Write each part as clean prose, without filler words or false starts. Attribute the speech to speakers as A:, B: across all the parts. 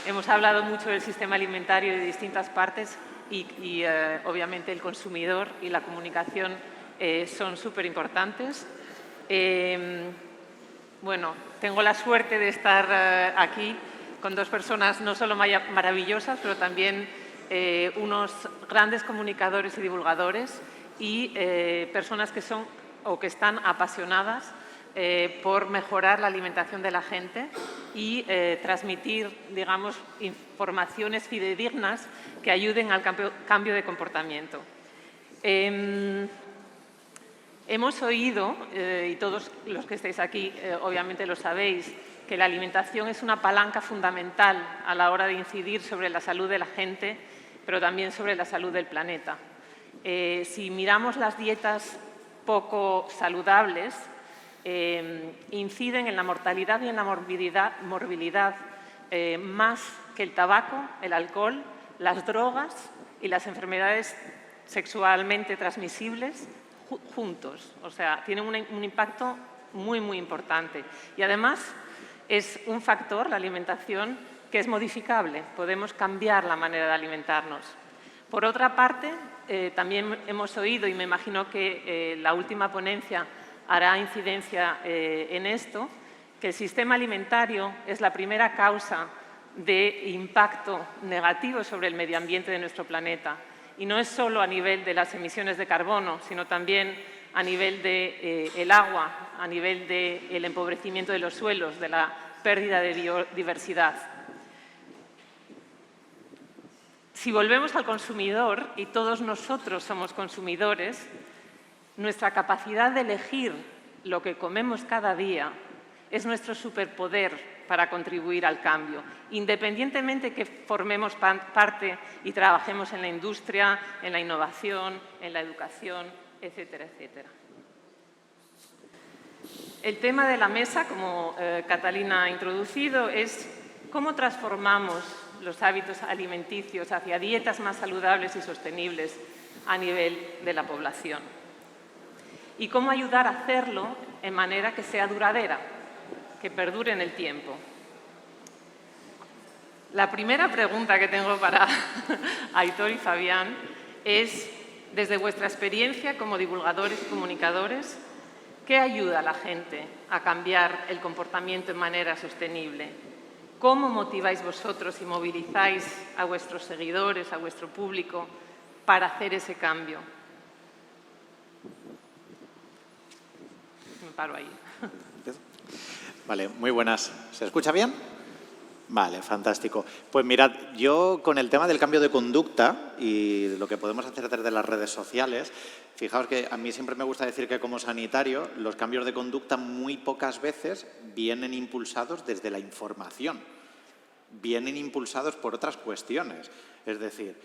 A: hemos hablado mucho del sistema alimentario de distintas partes y obviamente el consumidor y la comunicación son súper importantes. Bueno, tengo la suerte de estar aquí con dos personas no solo maravillosas, pero también unos grandes comunicadores y divulgadores y personas que son o que están apasionadas por mejorar la alimentación de la gente y transmitir, digamos, informaciones fidedignas que ayuden al cambio de comportamiento. Hemos oído, y todos los que estáis aquí obviamente lo sabéis, que la alimentación es una palanca fundamental a la hora de incidir sobre la salud de la gente, pero también sobre la salud del planeta. Si miramos las dietas poco saludables, inciden en la mortalidad y en la morbilidad más que el tabaco, el alcohol, las drogas y las enfermedades sexualmente transmisibles juntos. O sea, tienen un impacto muy, muy importante. Y además es un factor, la alimentación, que es modificable. Podemos cambiar la manera de alimentarnos. Por otra parte, también hemos oído, y me imagino que la última ponencia hará incidencia en esto, que el sistema alimentario es la primera causa de impacto negativo sobre el medio ambiente de nuestro planeta. Y no es solo a nivel de las emisiones de carbono, sino también a nivel del agua, a nivel del empobrecimiento de los suelos, de la pérdida de biodiversidad. Si volvemos al consumidor, y todos nosotros somos consumidores, nuestra capacidad de elegir lo que comemos cada día es nuestro superpoder para contribuir al cambio, independientemente que formemos parte y trabajemos en la industria, en la innovación, en la educación, etcétera, etcétera. El tema de la mesa, como Catalina ha introducido, es cómo transformamos los hábitos alimenticios hacia dietas más saludables y sostenibles a nivel de la población. Y cómo ayudar a hacerlo en manera que sea duradera, que perdure en el tiempo. La primera pregunta que tengo para Aitor y Fabián es, desde vuestra experiencia como divulgadores y comunicadores, ¿qué ayuda a la gente a cambiar el comportamiento en manera sostenible? ¿Cómo motiváis vosotros y movilizáis a vuestros seguidores, a vuestro público, para hacer ese cambio? Me paro ahí.
B: Vale, muy buenas. ¿Se escucha bien? Vale, fantástico. Pues mirad, yo con el tema del cambio de conducta y lo que podemos hacer desde las redes sociales, fijaos que a mí siempre me gusta decir que como sanitario los cambios de conducta muy pocas veces vienen impulsados desde la información, vienen impulsados por otras cuestiones. Es decir,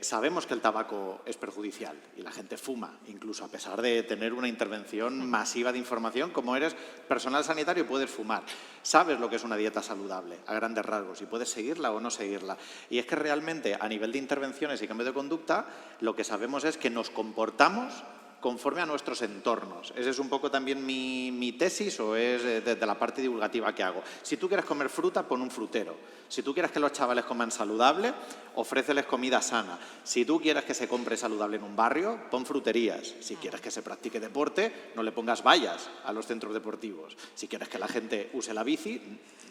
B: sabemos que el tabaco es perjudicial y la gente fuma, incluso a pesar de tener una intervención masiva de información, como eres personal sanitario y puedes fumar. Sabes lo que es una dieta saludable, a grandes rasgos, y puedes seguirla o no seguirla. Y es que realmente, a nivel de intervenciones y cambio de conducta, lo que sabemos es que nos comportamos conforme a nuestros entornos. Esa es un poco también mi tesis, o es de la parte divulgativa que hago. Si tú quieres comer fruta, pon un frutero. Si tú quieres que los chavales coman saludable, ofréceles comida sana. Si tú quieres que se compre saludable en un barrio, pon fruterías. Si quieres que se practique deporte, no le pongas vallas a los centros deportivos. Si quieres que la gente use la bici,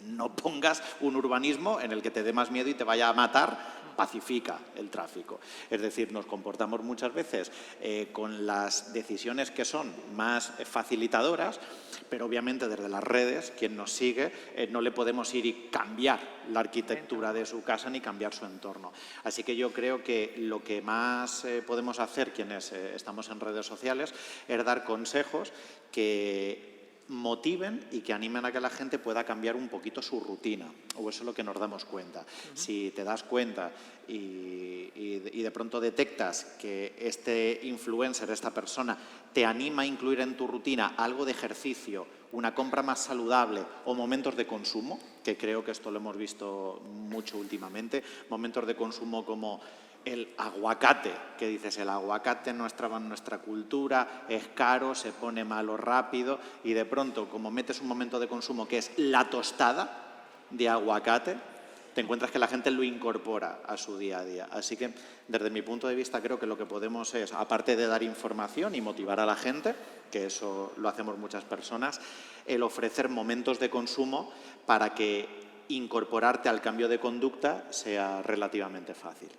B: no pongas un urbanismo en el que te dé más miedo y te vaya a matar. Pacifica el tráfico. Es decir, nos comportamos muchas veces con las decisiones que son más facilitadoras, pero obviamente desde las redes, quien nos sigue, no le podemos ir y cambiar la arquitectura de su casa ni cambiar su entorno. Así que yo creo que lo que más podemos hacer quienes estamos en redes sociales es dar consejos que motiven y que animen a que la gente pueda cambiar un poquito su rutina, o eso es lo que nos damos cuenta. Si te das cuenta y de pronto detectas que este influencer, esta persona, te anima a incluir en tu rutina algo de ejercicio, una compra más saludable o momentos de consumo, que creo que esto lo hemos visto mucho últimamente, momentos de consumo como el aguacate, que dices, el aguacate no estaba en nuestra cultura, es caro, se pone malo rápido, y de pronto, como metes un momento de consumo que es la tostada de aguacate, te encuentras que la gente lo incorpora a su día a día. Así que, desde mi punto de vista, creo que lo que podemos es, aparte de dar información y motivar a la gente, que eso lo hacemos muchas personas, el ofrecer momentos de consumo para que incorporarte al cambio de conducta sea relativamente fácil.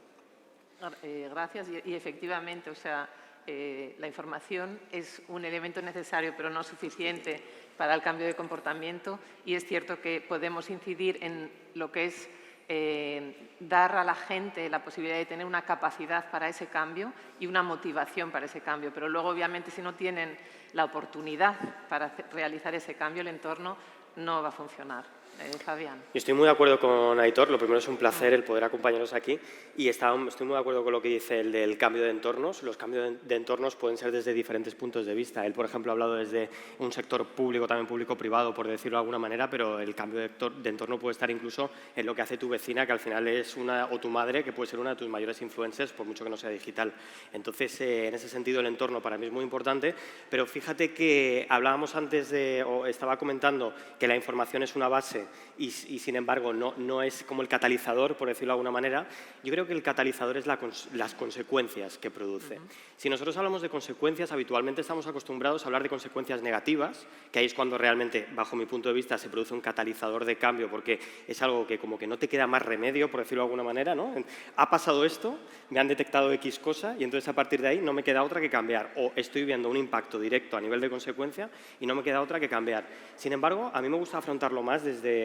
A: Gracias. Y efectivamente, o sea, la información es un elemento necesario, pero no suficiente para el cambio de comportamiento. Y es cierto que podemos incidir en lo que es dar a la gente la posibilidad de tener una capacidad para ese cambio y una motivación para ese cambio. Pero luego, obviamente, si no tienen la oportunidad para realizar ese cambio, el entorno no va a funcionar. Fabián.
C: Yo estoy muy de acuerdo con Aitor. Lo primero, es un placer el poder acompañaros aquí y estoy muy de acuerdo con lo que dice el del cambio de entornos. Los cambios de entornos pueden ser desde diferentes puntos de vista. Él, por ejemplo, ha hablado desde un sector público, también público-privado, por decirlo de alguna manera, pero el cambio de entorno puede estar incluso en lo que hace tu vecina, que al final es o tu madre, que puede ser una de tus mayores influencers, por mucho que no sea digital. Entonces, en ese sentido, el entorno para mí es muy importante, pero fíjate que hablábamos antes o estaba comentando que la información es una base y sin embargo no es como el catalizador, por decirlo de alguna manera. Yo creo que el catalizador es las consecuencias que produce. Si nosotros hablamos de consecuencias, habitualmente estamos acostumbrados a hablar de consecuencias negativas, que ahí es cuando realmente, bajo mi punto de vista, se produce un catalizador de cambio, porque es algo que como que no te queda más remedio, por decirlo de alguna manera, ¿no? Ha pasado esto, me han detectado X cosa y entonces a partir de ahí no me queda otra que cambiar, o estoy viendo un impacto directo a nivel de consecuencia y no me queda otra que cambiar. Sin embargo, a mí me gusta afrontarlo más desde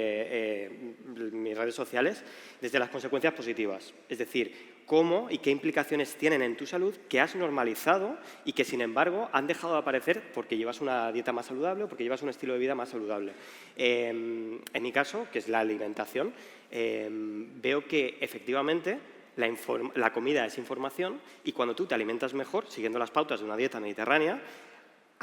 C: mis redes sociales, desde las consecuencias positivas. Es decir, cómo y qué implicaciones tienen en tu salud que has normalizado y que, sin embargo, han dejado de aparecer porque llevas una dieta más saludable o porque llevas un estilo de vida más saludable. En mi caso, que es la alimentación, veo que, efectivamente, la comida es información y cuando tú te alimentas mejor, siguiendo las pautas de una dieta mediterránea,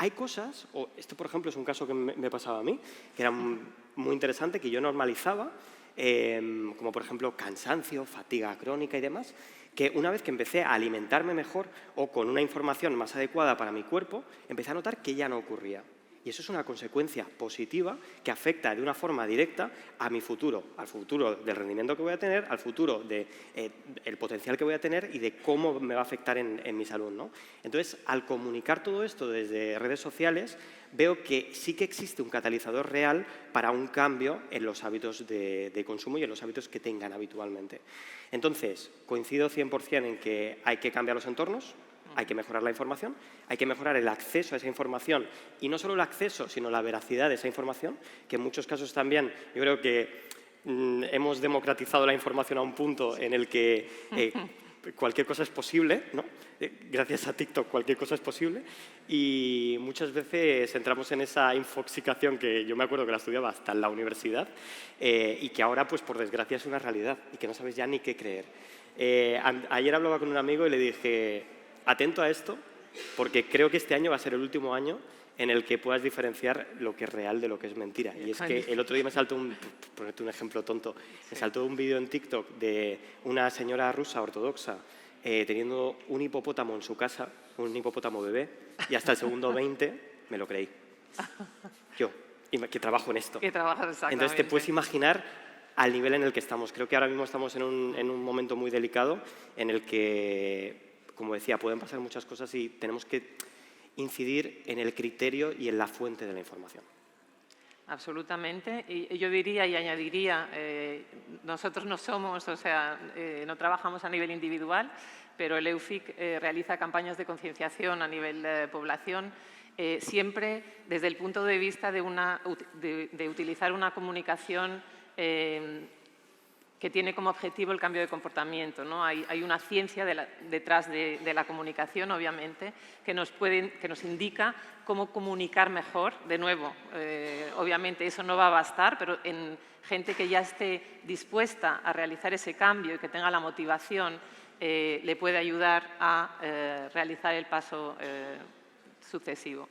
C: hay cosas, o esto por ejemplo es un caso que me pasaba a mí, que era muy interesante, que yo normalizaba, como por ejemplo cansancio, fatiga crónica y demás, que una vez que empecé a alimentarme mejor o con una información más adecuada para mi cuerpo, empecé a notar que ya no ocurría. Y eso es una consecuencia positiva que afecta de una forma directa a mi futuro, al futuro del rendimiento que voy a tener, al futuro del potencial que voy a tener y de cómo me va a afectar en mi salud, ¿no? Entonces, al comunicar todo esto desde redes sociales, veo que sí que existe un catalizador real para un cambio en los hábitos de consumo y en los hábitos que tengan habitualmente. Entonces, coincido 100% en que hay que cambiar los entornos, hay que mejorar la información, hay que mejorar el acceso a esa información y no solo el acceso, sino la veracidad de esa información, que en muchos casos también yo creo que hemos democratizado la información a un punto en el que cualquier cosa es posible, ¿no? Gracias a TikTok cualquier cosa es posible y muchas veces entramos en esa infoxicación que yo me acuerdo que la estudiaba hasta en la universidad y que ahora, pues por desgracia, es una realidad y que no sabes ya ni qué creer. Ayer hablaba con un amigo y le dije, atento a esto, porque creo que este año va a ser el último año en el que puedas diferenciar lo que es real de lo que es mentira. Y es que el otro día me saltó ponerte un ejemplo tonto, me saltó un vídeo en TikTok de una señora rusa ortodoxa teniendo un hipopótamo en su casa, un hipopótamo bebé, y hasta el segundo 20 me lo creí. Yo, que trabajo en esto.
A: Que trabajas exactamente.
C: Entonces te puedes imaginar al nivel en el que estamos. Creo que ahora mismo estamos en un momento muy delicado en el que, como decía, pueden pasar muchas cosas y tenemos que incidir en el criterio y en la fuente de la información.
A: Absolutamente. Y yo diría y añadiría, nosotros no somos, o sea, no trabajamos a nivel individual, pero el EUFIC realiza campañas de concienciación a nivel población, siempre desde el punto de vista de utilizar una comunicación que tiene como objetivo el cambio de comportamiento, ¿no? Hay una ciencia detrás de la comunicación, obviamente, que nos indica cómo comunicar mejor. De nuevo, obviamente eso no va a bastar, pero en gente que ya esté dispuesta a realizar ese cambio y que tenga la motivación, le puede ayudar a realizar el paso sucesivo.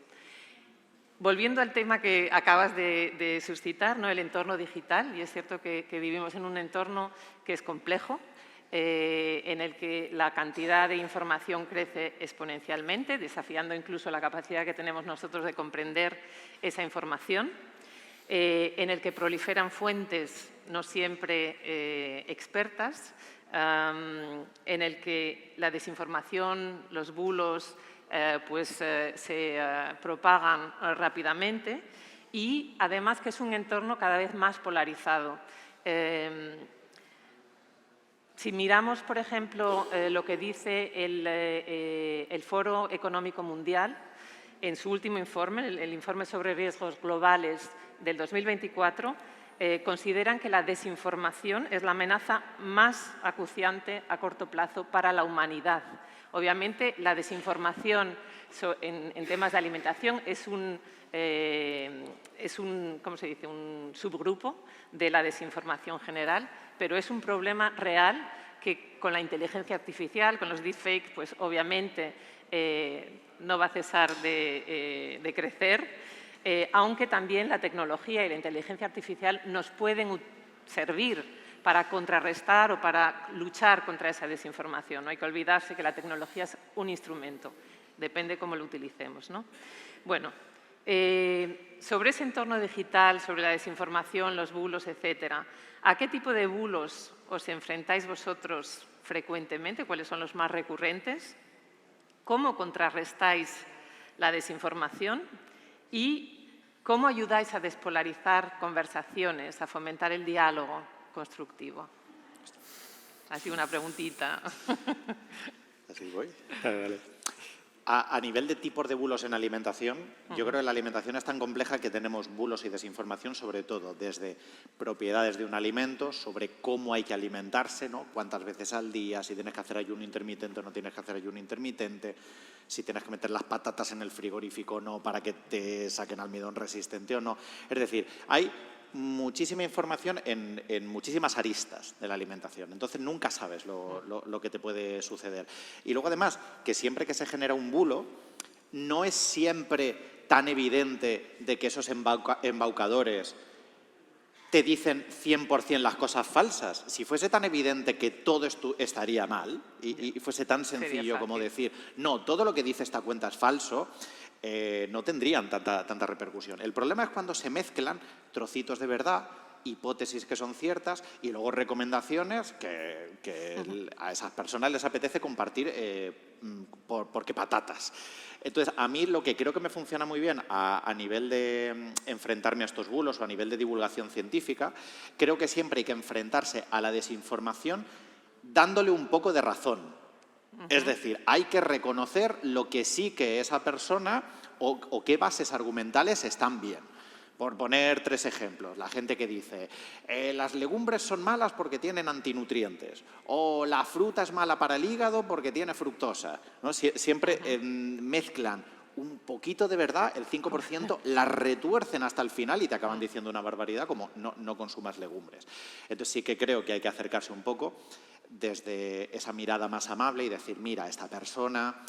A: Volviendo al tema que acabas de suscitar, ¿no? El entorno digital, y es cierto que vivimos en un entorno que es complejo, en el que la cantidad de información crece exponencialmente, desafiando incluso la capacidad que tenemos nosotros de comprender esa información. en el que proliferan fuentes no siempre expertas, en el que la desinformación, los bulos, se propagan rápidamente y, además, que es un entorno cada vez más polarizado. Si miramos, por ejemplo, lo que dice el Foro Económico Mundial en su último informe, el informe sobre riesgos globales del 2024, consideran que la desinformación es la amenaza más acuciante a corto plazo para la humanidad. Obviamente, la desinformación en temas de alimentación es un ¿cómo se dice?, un subgrupo de la desinformación general, pero es un problema real que con la inteligencia artificial, con los deepfakes, pues obviamente no va a cesar de crecer, aunque también la tecnología y la inteligencia artificial nos pueden servir para contrarrestar o para luchar contra esa desinformación. No hay que olvidarse que la tecnología es un instrumento, depende cómo lo utilicemos, ¿no? Bueno, sobre ese entorno digital, sobre la desinformación, los bulos, etcétera, ¿a qué tipo de bulos os enfrentáis vosotros frecuentemente? ¿Cuáles son los más recurrentes? ¿Cómo contrarrestáis la desinformación? ¿Y cómo ayudáis a despolarizar conversaciones, a fomentar el diálogo constructivo? Así una preguntita.
B: Así voy.
C: Vale.
B: A nivel de tipos de bulos en alimentación, yo creo que la alimentación es tan compleja que tenemos bulos y desinformación sobre todo, desde propiedades de un alimento, sobre cómo hay que alimentarse, ¿no? Cuántas veces al día, si tienes que hacer ayuno intermitente o no tienes que hacer ayuno intermitente, si tienes que meter las patatas en el frigorífico o no para que te saquen almidón resistente o no. Es decir, hay muchísima información en muchísimas aristas de la alimentación. Entonces, nunca sabes lo que te puede suceder. Y luego, además, que siempre que se genera un bulo, no es siempre tan evidente de que esos embaucadores te dicen 100% las cosas falsas. Si fuese tan evidente que todo esto estaría mal y fuese tan sencillo como decir, no, todo lo que dice esta cuenta es falso, no tendrían tanta repercusión. El problema es cuando se mezclan trocitos de verdad, hipótesis que son ciertas y luego recomendaciones que a esas personas les apetece compartir porque patatas. Entonces, a mí lo que creo que me funciona muy bien a nivel de enfrentarme a estos bulos o a nivel de divulgación científica, creo que siempre hay que enfrentarse a la desinformación dándole un poco de razón. Es decir, hay que reconocer lo que sí que esa persona o qué bases argumentales están bien. Por poner 3 ejemplos, la gente que dice las legumbres son malas porque tienen antinutrientes o la fruta es mala para el hígado porque tiene fructosa, ¿no? Siempre mezclan un poquito de verdad, el 5%, la retuercen hasta el final y te acaban diciendo una barbaridad como no consumas legumbres. Entonces sí que creo que hay que acercarse un poco desde esa mirada más amable y decir, mira, esta persona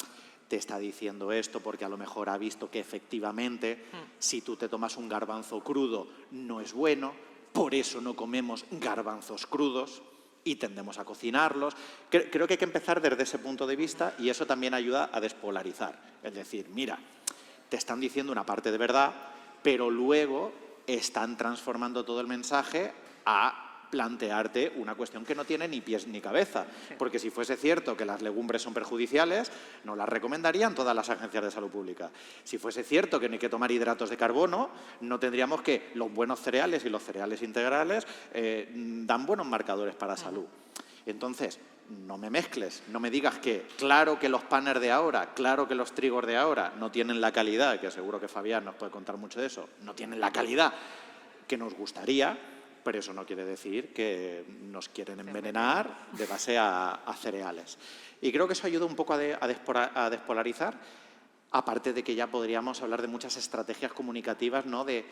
B: te está diciendo esto porque a lo mejor ha visto que efectivamente si tú te tomas un garbanzo crudo no es bueno, por eso no comemos garbanzos crudos y tendemos a cocinarlos. Creo que hay que empezar desde ese punto de vista y eso también ayuda a despolarizar. Es decir, mira, te están diciendo una parte de verdad, pero luego están transformando todo el mensaje a plantearte una cuestión que no tiene ni pies ni cabeza. Porque si fuese cierto que las legumbres son perjudiciales, no las recomendarían todas las agencias de salud pública. Si fuese cierto que no hay que tomar hidratos de carbono, no tendríamos que los buenos cereales y los cereales integrales dan buenos marcadores para salud. Entonces, no me mezcles, no me digas que claro que los panes de ahora, claro que los trigos de ahora no tienen la calidad, que seguro que Fabián nos puede contar mucho de eso, no tienen la calidad que nos gustaría, pero eso no quiere decir que nos quieren envenenar de base a cereales. Y creo que eso ayuda un poco a despolarizar, aparte de que ya podríamos hablar de muchas estrategias comunicativas, ¿no? de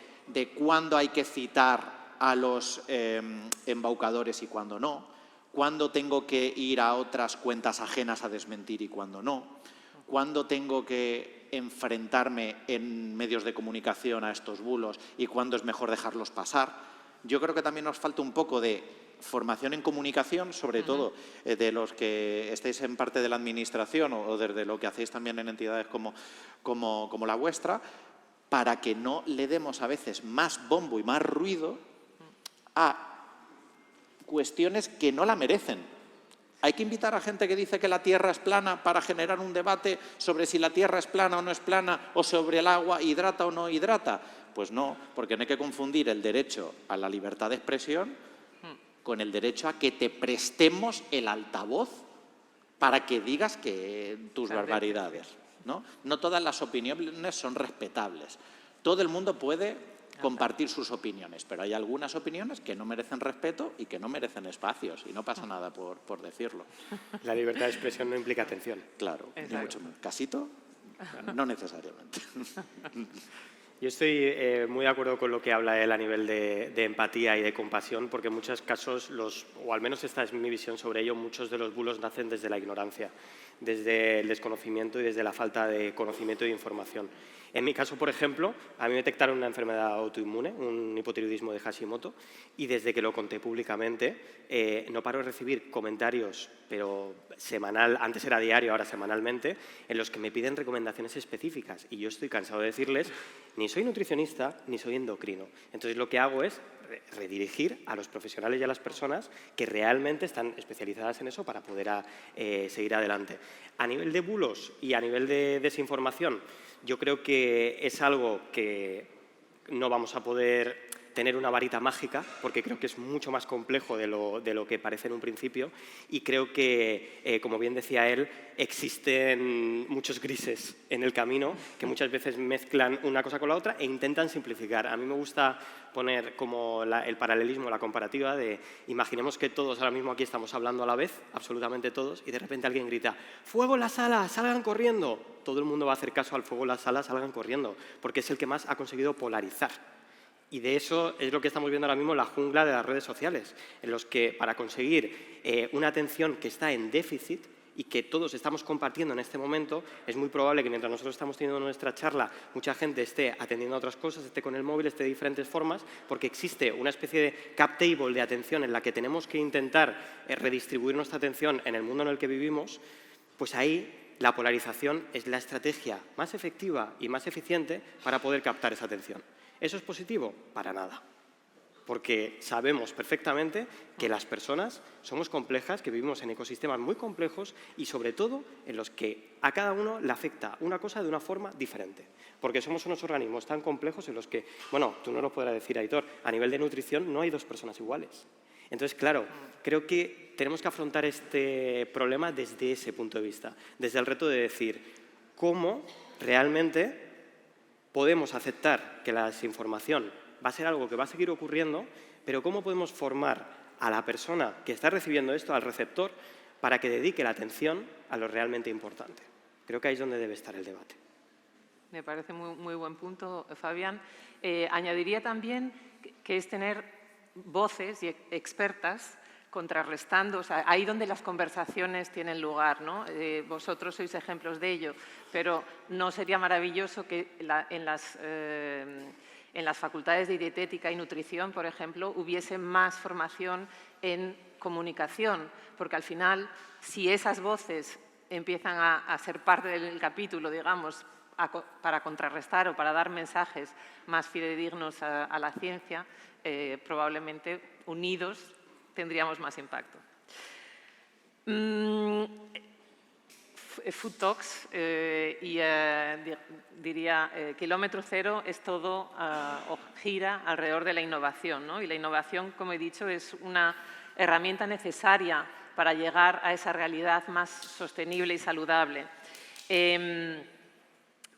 B: cuándo hay que citar a los embaucadores y cuándo no, cuándo tengo que ir a otras cuentas ajenas a desmentir y cuándo no, cuándo tengo que enfrentarme en medios de comunicación a estos bulos y cuándo es mejor dejarlos pasar. Yo creo que también nos falta un poco de formación en comunicación, sobre todo de los que estéis en parte de la administración o desde lo que hacéis también en entidades como la vuestra, para que no le demos a veces más bombo y más ruido a cuestiones que no la merecen. ¿Hay que invitar a gente que dice que la Tierra es plana para generar un debate sobre si la Tierra es plana o no es plana, o sobre el agua hidrata o no hidrata? Pues no, porque no hay que confundir el derecho a la libertad de expresión con el derecho a que te prestemos el altavoz para que digas que tus barbaridades, ¿no? No todas las opiniones son respetables. Todo el mundo puede compartir sus opiniones, pero hay algunas opiniones que no merecen respeto y que no merecen espacios, y no pasa nada por decirlo.
C: La libertad de expresión no implica atención.
B: Claro, ni mucho menos. ¿Casito? No necesariamente.
C: Yo estoy muy de acuerdo con lo que habla él a nivel de empatía y de compasión, porque en muchos casos, o al menos esta es mi visión sobre ello, muchos de los bulos nacen desde la ignorancia, desde el desconocimiento y desde la falta de conocimiento y de información. En mi caso, por ejemplo, a mí me detectaron una enfermedad autoinmune, un hipotiroidismo de Hashimoto, y desde que lo conté públicamente no paro de recibir comentarios, pero antes era diario, ahora semanalmente, en los que me piden recomendaciones específicas. Y yo estoy cansado de decirles, ni soy nutricionista, ni soy endocrino. Entonces lo que hago es redirigir a los profesionales y a las personas que realmente están especializadas en eso para poder seguir adelante. A nivel de bulos y a nivel de desinformación, yo creo que es algo que no vamos a poder tener una varita mágica, porque creo que es mucho más complejo de lo que parece en un principio, y creo que, como bien decía él, existen muchos grises en el camino que muchas veces mezclan una cosa con la otra e intentan simplificar. A mí me gusta poner como el paralelismo, la comparativa de, imaginemos que todos ahora mismo aquí estamos hablando a la vez, absolutamente todos, y de repente alguien grita, ¡fuego en la sala, salgan corriendo! Todo el mundo va a hacer caso al fuego en la sala, salgan corriendo, porque es el que más ha conseguido polarizar. Y de eso es lo que estamos viendo ahora mismo en la jungla de las redes sociales, en los que para conseguir una atención que está en déficit y que todos estamos compartiendo en este momento, es muy probable que mientras nosotros estamos teniendo nuestra charla, mucha gente esté atendiendo a otras cosas, esté con el móvil, esté de diferentes formas, porque existe una especie de cap table de atención en la que tenemos que intentar redistribuir nuestra atención en el mundo en el que vivimos, pues ahí la polarización es la estrategia más efectiva y más eficiente para poder captar esa atención. ¿Eso es positivo? Para nada. Porque sabemos perfectamente que las personas somos complejas, que vivimos en ecosistemas muy complejos y, sobre todo, en los que a cada uno le afecta una cosa de una forma diferente. Porque somos unos organismos tan complejos en los que, bueno, tú no lo podrás decir, Aitor, a nivel de nutrición no hay dos personas iguales. Entonces, claro, creo que tenemos que afrontar este problema desde ese punto de vista, desde el reto de decir cómo realmente podemos aceptar que la desinformación va a ser algo que va a seguir ocurriendo, pero cómo podemos formar a la persona que está recibiendo esto, al receptor, para que dedique la atención a lo realmente importante. Creo que ahí es donde debe estar el debate.
A: Me parece muy buen punto, Fabián. Añadiría también que es tener voces y expertas contrarrestando, o sea, ahí donde las conversaciones tienen lugar, ¿no? Vosotros sois ejemplos de ello, pero ¿no sería maravilloso que en las facultades de dietética y nutrición, por ejemplo, hubiese más formación en comunicación? Porque al final, si esas voces empiezan a ser parte del capítulo, digamos, para contrarrestar o para dar mensajes más fidedignos a la ciencia, probablemente unidos tendríamos más impacto. Food Talks diría kilómetro cero es todo o gira alrededor de la innovación, ¿no? Y la innovación, como he dicho, es una herramienta necesaria para llegar a esa realidad más sostenible y saludable.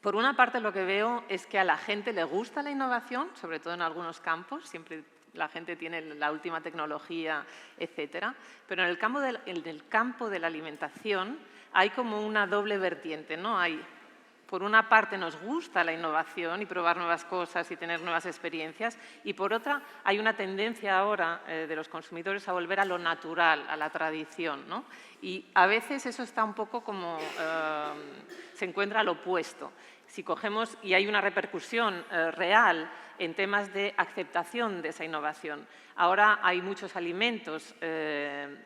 A: Por una parte, lo que veo es que a la gente le gusta la innovación, sobre todo en algunos campos, siempre la gente tiene la última tecnología, etcétera, pero en el campo de la alimentación hay como una doble vertiente, ¿no? Por una parte nos gusta la innovación y probar nuevas cosas y tener nuevas experiencias, y por otra hay una tendencia ahora de los consumidores a volver a lo natural, a la tradición, ¿no? Y a veces eso está un poco como se encuentra al opuesto. Si cogemos, y hay una repercusión real en temas de aceptación de esa innovación. Ahora hay muchos alimentos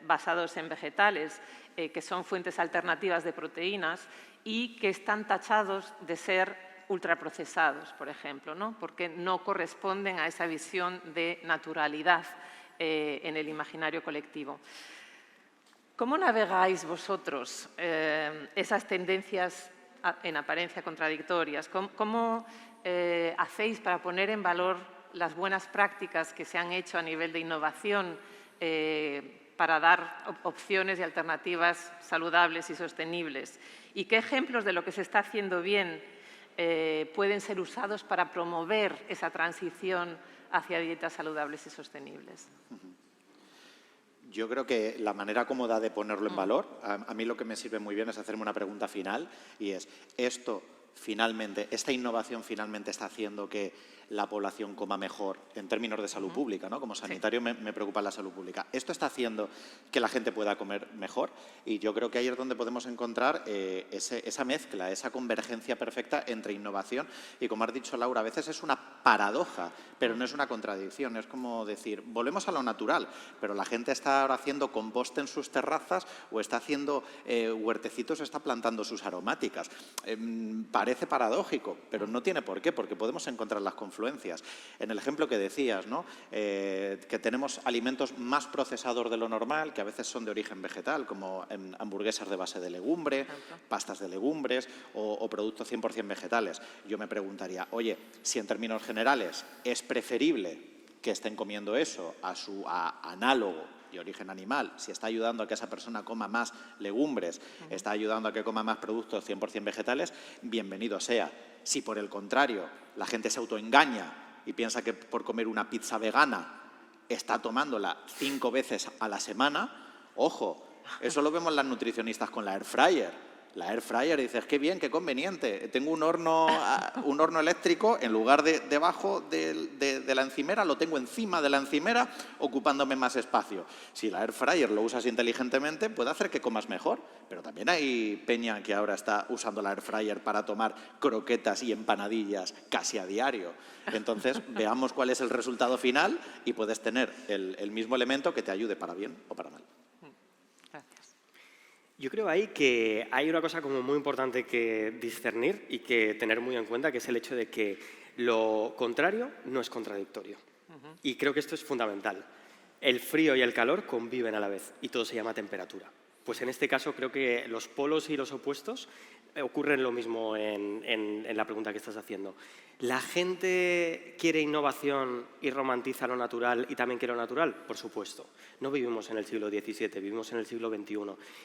A: basados en vegetales que son fuentes alternativas de proteínas y que están tachados de ser ultraprocesados, por ejemplo, ¿no? Porque no corresponden a esa visión de naturalidad en el imaginario colectivo. ¿Cómo navegáis vosotros esas tendencias en apariencia contradictorias? ¿Cómo hacéis para poner en valor las buenas prácticas que se han hecho a nivel de innovación para dar opciones y alternativas saludables y sostenibles? ¿Y qué ejemplos de lo que se está haciendo bien pueden ser usados para promover esa transición hacia dietas saludables y sostenibles?
B: Yo creo que la manera cómoda de ponerlo en valor, a mí lo que me sirve muy bien es hacerme una pregunta final y es, esta innovación finalmente está haciendo que la población coma mejor en términos de salud pública, ¿no? Como sanitario me preocupa la salud pública. ¿Esto está haciendo que la gente pueda comer mejor? Y yo creo que ahí es donde podemos encontrar esa mezcla, esa convergencia perfecta entre innovación y, como has dicho, Laura, a veces es una paradoja, pero no es una contradicción. Es como decir, volvemos a lo natural, pero la gente está ahora haciendo compost en sus terrazas o está haciendo huertecitos o está plantando sus aromáticas. Parece paradójico, pero no tiene por qué, porque podemos encontrar las confluencias. En el ejemplo que decías, ¿no? Que tenemos alimentos más procesados de lo normal, que a veces son de origen vegetal, como hamburguesas de base de legumbre, pastas de legumbres o productos 100% vegetales. Yo me preguntaría, oye, si en términos generales es preferible que estén comiendo eso a su análogo de origen animal, si está ayudando a que esa persona coma más legumbres, está ayudando a que coma más productos 100% vegetales, bienvenido sea. Si por el contrario la gente se autoengaña y piensa que por comer una pizza vegana está tomándola 5 veces a la semana, ojo, eso lo vemos las nutricionistas con la air fryer. La air fryer, dices, qué bien, qué conveniente. Tengo un horno eléctrico, en lugar de debajo de la encimera, lo tengo encima de la encimera, ocupándome más espacio. Si la air fryer lo usas inteligentemente, puede hacer que comas mejor. Pero también hay peña que ahora está usando la air fryer para tomar croquetas y empanadillas casi a diario. Entonces, veamos cuál es el resultado final y puedes tener el mismo elemento que te ayude para bien o para mal.
C: Yo creo ahí que hay una cosa como muy importante que discernir y que tener muy en cuenta, que es el hecho de que lo contrario no es contradictorio. Y creo que esto es fundamental. El frío y el calor conviven a la vez y todo se llama temperatura. Pues en este caso creo que los polos y los opuestos ocurren lo mismo en la pregunta que estás haciendo. ¿La gente quiere innovación y romantiza lo natural y también quiere lo natural? Por supuesto. No vivimos en el siglo XVII, vivimos en el siglo XXI.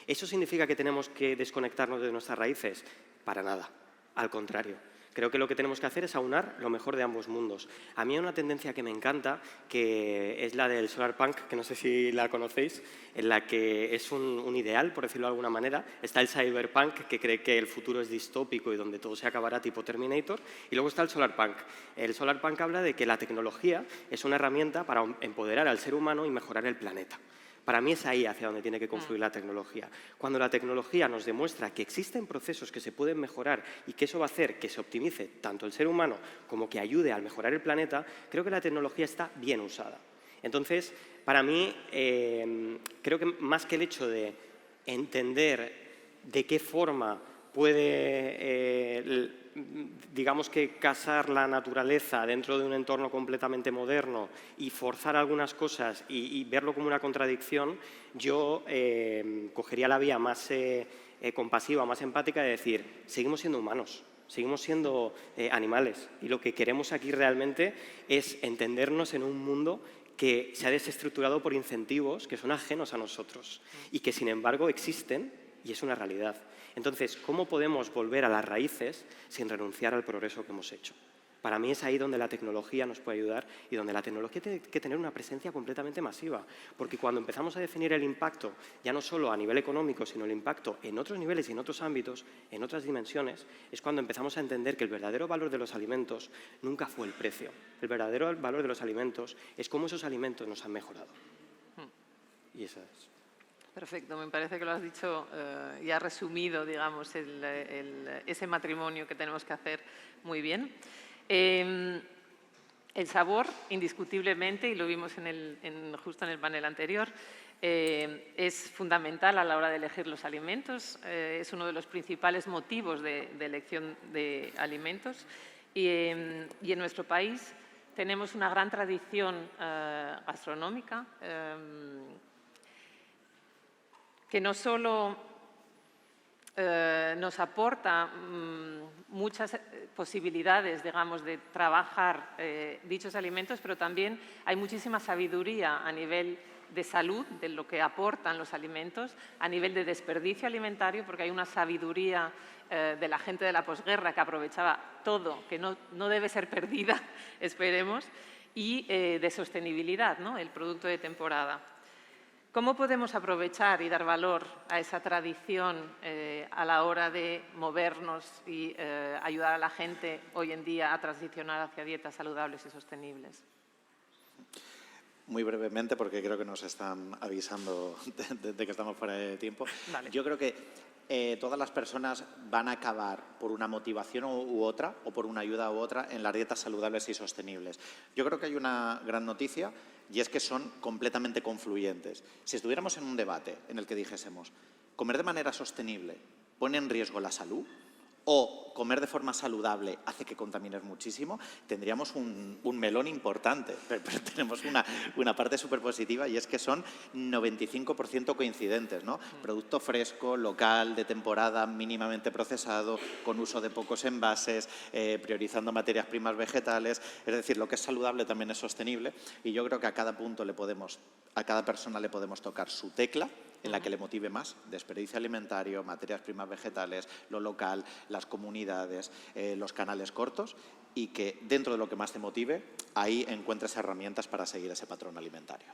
C: ¿Eso significa que tenemos que desconectarnos de nuestras raíces? Para nada. Al contrario. Creo que lo que tenemos que hacer es aunar lo mejor de ambos mundos. A mí hay una tendencia que me encanta, que es la del solar punk, que no sé si la conocéis, en la que es un ideal, por decirlo de alguna manera. Está el cyberpunk, que cree que el futuro es distópico y donde todo se acabará tipo Terminator. Y luego está el solar punk. El solar punk habla de que la tecnología es una herramienta para empoderar al ser humano y mejorar el planeta. Para mí es ahí hacia donde tiene que confluir la tecnología. Cuando la tecnología nos demuestra que existen procesos que se pueden mejorar y que eso va a hacer que se optimice tanto el ser humano como que ayude a mejorar el planeta, creo que la tecnología está bien usada. Entonces, para mí, creo que más que el hecho de entender de qué forma puede digamos que casar la naturaleza dentro de un entorno completamente moderno y forzar algunas cosas y verlo como una contradicción, yo cogería la vía más compasiva, más empática de decir, seguimos siendo humanos, seguimos siendo animales y lo que queremos aquí realmente es entendernos en un mundo que se ha desestructurado por incentivos que son ajenos a nosotros y que sin embargo existen y es una realidad. Entonces, ¿cómo podemos volver a las raíces sin renunciar al progreso que hemos hecho? Para mí es ahí donde la tecnología nos puede ayudar y donde la tecnología tiene que tener una presencia completamente masiva. Porque cuando empezamos a definir el impacto, ya no solo a nivel económico, sino el impacto en otros niveles y en otros ámbitos, en otras dimensiones, es cuando empezamos a entender que el verdadero valor de los alimentos nunca fue el precio. El verdadero valor de los alimentos es cómo esos alimentos nos han mejorado. Y esa es.
A: Perfecto, me parece que lo has dicho y has resumido, digamos, ese matrimonio que tenemos que hacer muy bien. El sabor, indiscutiblemente, y lo vimos justo en el panel anterior, Es fundamental a la hora de elegir los alimentos, es uno de los principales motivos de elección de alimentos y en nuestro país tenemos una gran tradición gastronómica que no solo nos aporta muchas posibilidades, digamos, de trabajar dichos alimentos, pero también hay muchísima sabiduría a nivel de salud, de lo que aportan los alimentos, a nivel de desperdicio alimentario, porque hay una sabiduría de la gente de la posguerra que aprovechaba todo, que no debe ser perdida, esperemos, y de sostenibilidad, ¿no? El producto de temporada. ¿Cómo podemos aprovechar y dar valor a esa tradición a la hora de movernos y ayudar a la gente hoy en día a transicionar hacia dietas saludables y sostenibles?
B: Muy brevemente, porque creo que nos están avisando de que estamos fuera de tiempo.
A: Vale.
B: Yo creo que todas las personas van a acabar por una motivación u otra, o por una ayuda u otra, en las dietas saludables y sostenibles. Yo creo que hay una gran noticia, y es que son completamente confluyentes. Si estuviéramos en un debate en el que dijésemos, comer de manera sostenible pone en riesgo la salud, o comer de forma saludable hace que contamines muchísimo, tendríamos un melón importante. Pero tenemos una parte súper positiva, y es que son 95% coincidentes, ¿no? Producto fresco, local, de temporada, mínimamente procesado, con uso de pocos envases, priorizando materias primas vegetales. Es decir, lo que es saludable también es sostenible, y yo creo que a cada punto a cada persona le podemos tocar su tecla en la que le motive más: desperdicio alimentario, materias primas vegetales, lo local, las comunidades, los canales cortos, y que dentro de lo que más te motive, ahí encuentres herramientas para seguir ese patrón alimentario.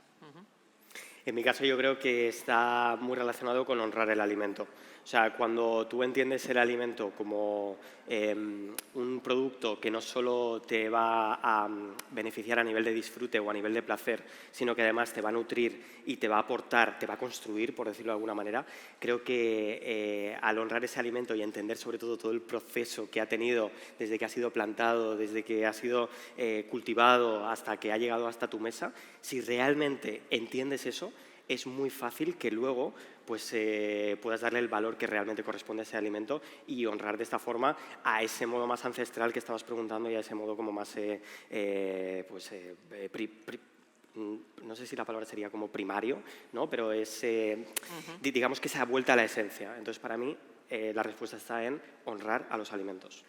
C: En mi caso yo creo que está muy relacionado con honrar el alimento. O sea, cuando tú entiendes el alimento como un producto que no solo te va a beneficiar a nivel de disfrute o a nivel de placer, sino que además te va a nutrir y te va a aportar, te va a construir, por decirlo de alguna manera, creo que al honrar ese alimento y entender sobre todo el proceso que ha tenido desde que ha sido plantado, desde que ha sido cultivado hasta que ha llegado hasta tu mesa, si realmente entiendes eso, es muy fácil que luego pues, puedas darle el valor que realmente corresponde a ese alimento y honrar de esta forma a ese modo más ancestral que estabas preguntando, y a ese modo como más, no sé si la palabra sería como primario, ¿no? Pero es, digamos que esa vuelta a la esencia. Entonces, para mí, la respuesta está en honrar a los alimentos.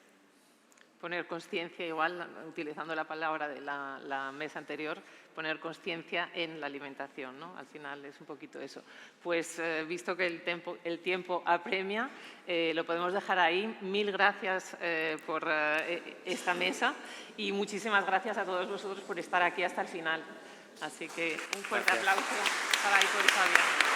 A: Poner conciencia, igual, utilizando la palabra de la mesa anterior, poner conciencia en la alimentación, ¿no? Al final es un poquito eso. Pues visto que el tiempo apremia, lo podemos dejar ahí. Mil gracias por esta mesa, y muchísimas gracias a todos vosotros por estar aquí hasta el final. Así que un fuerte aplauso para Aitor y Fabián.